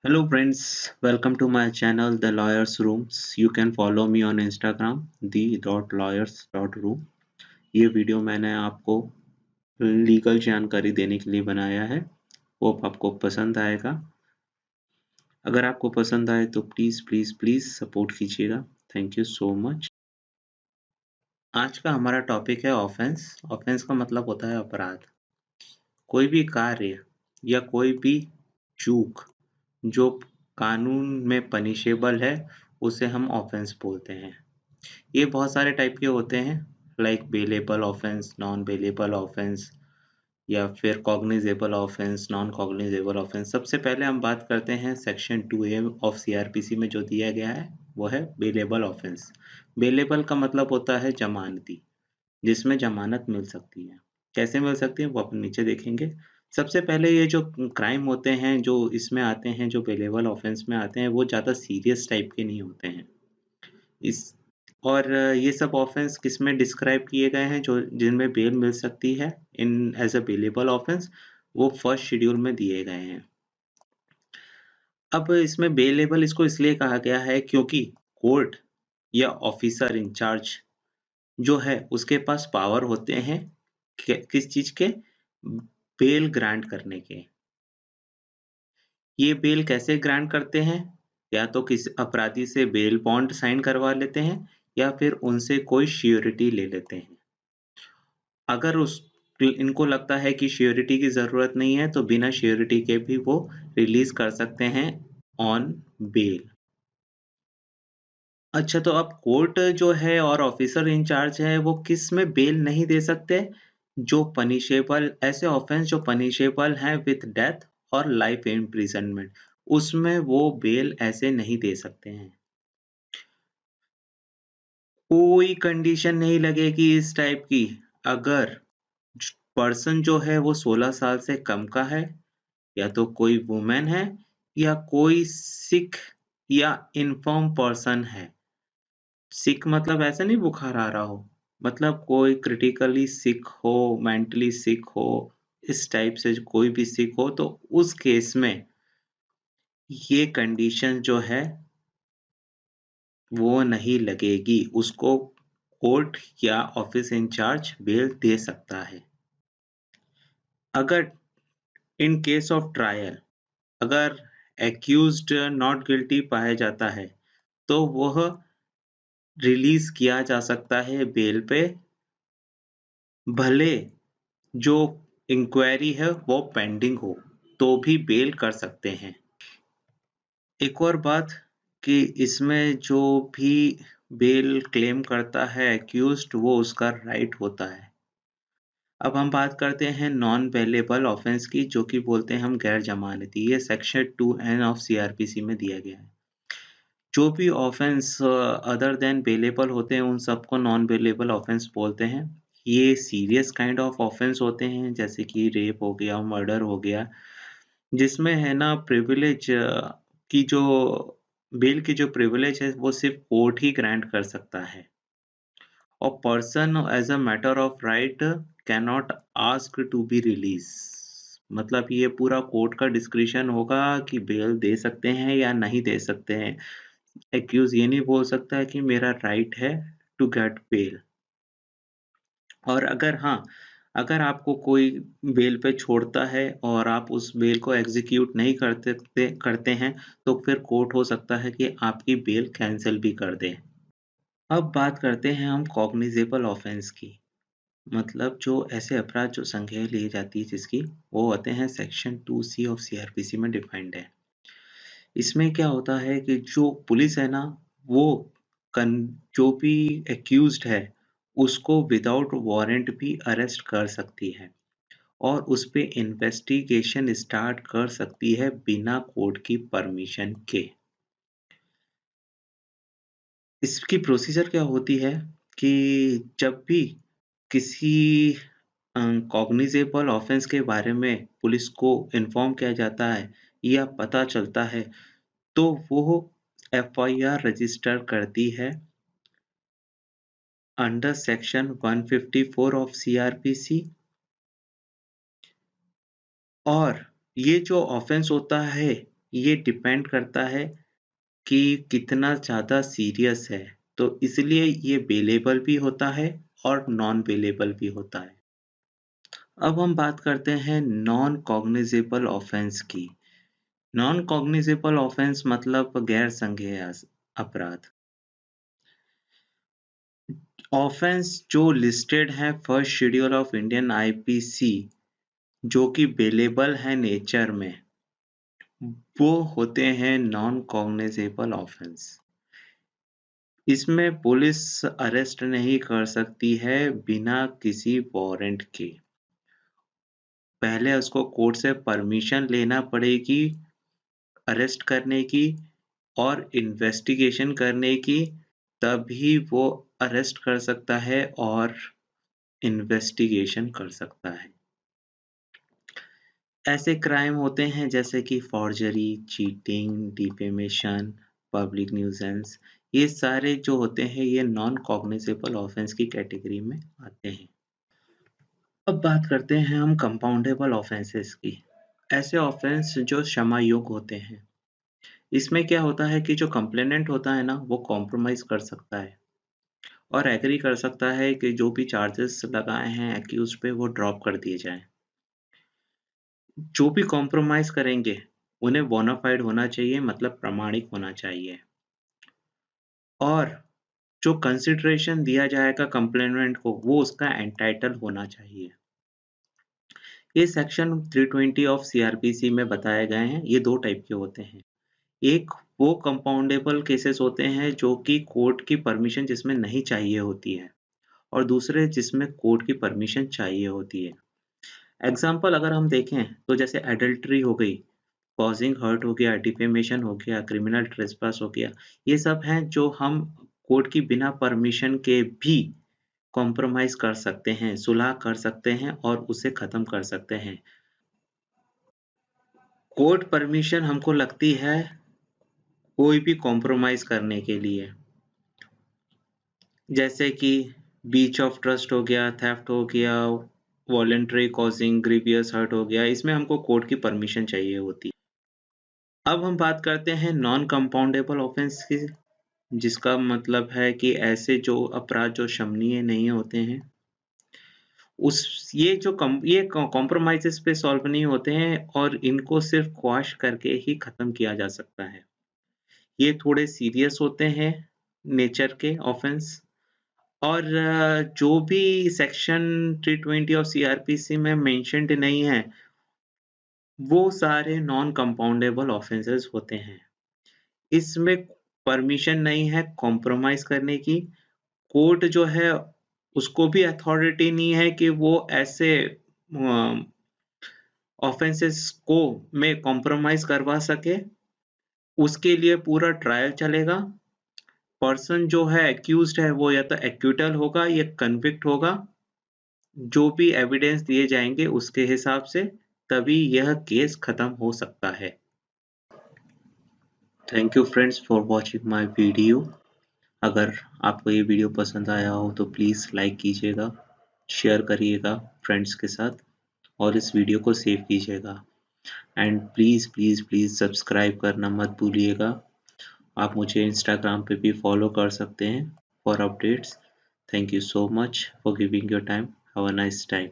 Hello friends, welcome to my channel The Lawyers Rooms. You can follow me on Instagram the.lawyers.room. ये video मैंने आपको legal जानकारी देने के लिए बनाया है। होप आपको पसंद आएगा। अगर आपको पसंद आए तो प्लीज प्लीज प्लीज सपोर्ट कीजिएगा। Thank you so much. आज का हमारा टॉपिक है ऑफेंस। ऑफेंस का मतलब होता है अपराध। कोई भी कार्य या कोई भी चूक जो कानून में पनिशेबल है उसे हम ऑफेंस बोलते हैं। ये बहुत सारे टाइप के होते हैं, like bailable offence, non bailable offence या फिर cognizable offence, non cognizable offence. सबसे पहले हम बात करते हैं सेक्शन 2A ऑफ सीआरपीसी में जो दिया गया है वो है बेलेबल ऑफेंस। बेलेबल का मतलब होता है जमानती, जिसमें जमानत मिल सकती है। कैसे मिल सकती है वो अपन नीचे देखेंगे। सबसे पहले ये जो क्राइम होते हैं जो इसमें आते हैं, जो बेलेबल ऑफेंस में आते हैं, वो ज़्यादा सीरियस टाइप के नहीं होते हैं। इस और ये सब ऑफेंस किसमें डिस्क्राइब किए गए हैं, जो जिनमें बेल मिल सकती है इन एज अ बेलेबल ऑफेंस, वो फर्स्ट शेड्यूल में दिए गए हैं। अब इसमें बेलेबल इसको इसलिए कहा गया है क्योंकि कोर्ट या ऑफिसर इंचार्ज जो है उसके पास पावर होते हैं किस चीज के, बेल ग्रांट करने के। ये बेल कैसे ग्रांट करते हैं? या तो किसी अपराधी से बेल बॉन्ड साइन करवा लेते हैं या फिर उनसे कोई श्योरिटी ले लेते हैं। अगर उस इनको लगता है कि श्योरिटी की जरूरत नहीं है तो बिना श्योरिटी के भी वो रिलीज कर सकते हैं ऑन बेल। अच्छा, तो अब कोर्ट जो है और ऑफिसर इंचार्ज है वो किस में बेल नहीं दे सकते? जो पनिशेबल, ऐसे ऑफेंस जो पनिशेबल हैं विथ डेथ और लाइफ इम्प्रिजनमेंट, उसमें वो बेल ऐसे नहीं दे सकते हैं। कोई कंडीशन नहीं लगेगी इस टाइप की। अगर पर्सन जो है वो 16 साल से कम का है, या तो कोई वुमेन है, या कोई सिक या इन्फर्म पर्सन है। सिक मतलब ऐसा नहीं बुखार आ रहा हो, मतलब कोई क्रिटिकली सिक हो, मेंटली सिक हो, इस टाइप से कोई भी सिक हो, तो उस केस में ये कंडीशन जो है वो नहीं लगेगी। उसको कोर्ट या ऑफिस इंचार्ज बेल दे सकता है। अगर इन केस ऑफ ट्रायल, अगर एक्यूज्ड नॉट गिल्टी पाया जाता है तो वह रिलीज किया जा सकता है बेल पे, भले जो इंक्वायरी है वो पेंडिंग हो तो भी बेल कर सकते हैं। एक और बात कि इसमें जो भी बेल क्लेम करता है एक्यूज्ड, वो उसका राइट होता है। अब हम बात करते हैं नॉन बेलेबल ऑफेंस की, जो कि बोलते हैं हम गैर जमानती। ये सेक्शन 2N ऑफ सीआरपीसी में दिया गया है। जो भी ऑफेंस अदर देन बेलेबल होते हैं उन सबको नॉन बेलेबल ऑफेंस बोलते हैं। ये सीरियस काइंड ऑफ ऑफेंस होते हैं, जैसे कि रेप हो गया, मर्डर हो गया, जिसमें है ना प्रिविलेज की जो बेल की जो प्रिविलेज है वो सिर्फ कोर्ट ही ग्रांट कर सकता है। और person as a matter of right can not ask to be release. मतलब ये पूरा कोर्ट का डिस्क्रिशन होगा कि बेल दे सकते हैं या नहीं दे सकते हैं। एक्यूज ये नहीं बोल सकता है कि मेरा राइट है टू गेट बेल। और अगर हाँ, अगर आपको कोई बेल पे छोड़ता है और आप उस बेल को एग्जीक्यूट नहीं करते हैं तो फिर कोर्ट हो सकता है कि आपकी बेल कैंसिल भी कर दे। अब बात करते हैं हम कॉग्निजेबल ऑफेंस की। मतलब जो ऐसे अपराध जो संज्ञेय ली जाती है जिसकी, वो होते हैं सेक्शन 2C ऑफ सीआरपीसी में डिफाइंड है। इसमें क्या होता है कि जो पुलिस है ना, वो जो भी एक्यूज्ड है उसको विदाउट वारंट भी अरेस्ट कर सकती है और उस पे इन्वेस्टिगेशन स्टार्ट कर सकती है बिना कोर्ट की परमिशन के। इसकी प्रोसीजर क्या होती है कि जब भी किसी कॉग्निजेबल ऑफेंस के बारे में पुलिस को इन्फॉर्म किया जाता है या पता चलता है तो वो एफआईआर रजिस्टर करती है अंडर सेक्शन 154 ऑफ सीआरपीसी। और ये जो ऑफेंस होता है ये डिपेंड करता है कि कितना ज़्यादा सीरियस है, तो इसलिए ये बेलेबल भी होता है और नॉन बेलेबल भी होता है। अब हम बात करते हैं नॉन कॉग्निजेबल ऑफेंस की। नॉन कॉग्निजेबल ऑफेंस मतलब गैर संज्ञेय अपराध। ऑफेंस जो लिस्टेड है first schedule of Indian IPC, जो कि बेलेबल है नेचर में, वो होते हैं नॉन कॉग्निजेबल ऑफेंस। इसमें पुलिस अरेस्ट नहीं कर सकती है बिना किसी वारंट के। पहले उसको कोर्ट से परमिशन लेना पड़ेगी अरेस्ट करने की और इन्वेस्टिगेशन करने की, तभी वो अरेस्ट कर सकता है और इन्वेस्टिगेशन कर सकता है। ऐसे क्राइम होते हैं जैसे कि forgery, cheating, defamation, public nuisance, ये सारे जो होते हैं ये नॉन कॉग्निजेबल ऑफेंस की कैटेगरी में आते हैं। अब बात करते हैं हम कंपाउंडेबल ऑफेंसेस की। ऐसे ऑफेंस जो क्षमा योग्य होते हैं। इसमें क्या होता है कि जो कंप्लेनेंट होता है ना, वो कॉम्प्रोमाइज कर सकता है और एग्री कर सकता है कि जो भी चार्जेस लगाए हैं एक्यूज पे वो ड्रॉप कर दिए जाएं। जो भी कॉम्प्रोमाइज करेंगे उन्हें बोनाफाइड होना चाहिए, मतलब प्रामाणिक होना चाहिए। और जो कंसिडरेशन दिया जाएगा कंप्लेनेंट को वो उसका एंटाइटल होना चाहिए। ये सेक्शन 320 ऑफ सीआरपीसी में बताए गए हैं। ये दो टाइप के होते हैं। एक वो कंपाउंडेबल केसेस होते हैं जो कि कोर्ट की परमिशन जिसमें नहीं चाहिए होती है और दूसरे जिसमें कोर्ट की परमिशन चाहिए होती है। एग्जाम्पल अगर हम देखें तो जैसे एडल्ट्री हो गई, कॉजिंग हर्ट हो गया, डिफेमेशन हो गया, क्रिमिनल ट्रेसपास हो गया, ये सब हैं जो हम कोर्ट की बिना परमिशन के भी कॉम्प्रोमाइज कर सकते हैं, सुलह कर सकते हैं और उसे खत्म कर सकते हैं। कोर्ट परमिशन हमको लगती है कोई भी कॉम्प्रोमाइज करने के लिए, जैसे कि ब्रीच ऑफ ट्रस्ट हो गया, थेफ्ट हो गया, वॉलंटरी कॉजिंग ग्रीवियस हर्ट हो गया, इसमें हमको कोर्ट की परमिशन चाहिए होती है। अब हम बात करते हैं नॉन कंपाउंडेबल ऑफेंस की, जिसका मतलब है कि ऐसे जो अपराध जो क्षमनीय नहीं होते हैं, उस ये कॉम्प्रोमाइजेस पे सॉल्व नहीं होते हैं और इनको सिर्फ क्वाश करके ही खत्म किया जा सकता है। ये थोड़े सीरियस होते हैं नेचर के ऑफेंस और जो भी सेक्शन 320 ऑफ सीआरपीसी में मेंशन्ड नहीं है, वो सारे नॉन कंपाउंडेबल ऑफेंसेस होते हैं। इसमें परमिशन नहीं है कॉम्प्रोमाइज करने की। कोर्ट जो है उसको भी अथॉरिटी नहीं है कि वो ऐसे ऑफेंसेस को में कॉम्प्रोमाइज करवा सके। उसके लिए पूरा ट्रायल चलेगा। पर्सन जो है एक्यूज्ड है वो या तो एक्विटल होगा या कन्विक्ट होगा। जो भी एविडेंस दिए जाएंगे उसके हिसाब से तभी यह केस खत्म हो सकता है। Thank you friends for watching my video. अगर आपको ये वीडियो पसंद आया हो तो प्लीज़ लाइक कीजिएगा, शेयर करिएगा फ्रेंड्स के साथ और इस वीडियो को सेव कीजिएगा। And please please please subscribe करना मत भूलिएगा। आप मुझे इंस्टाग्राम पे भी फॉलो कर सकते हैं for updates. Thank you so much for giving your time. Have a nice time.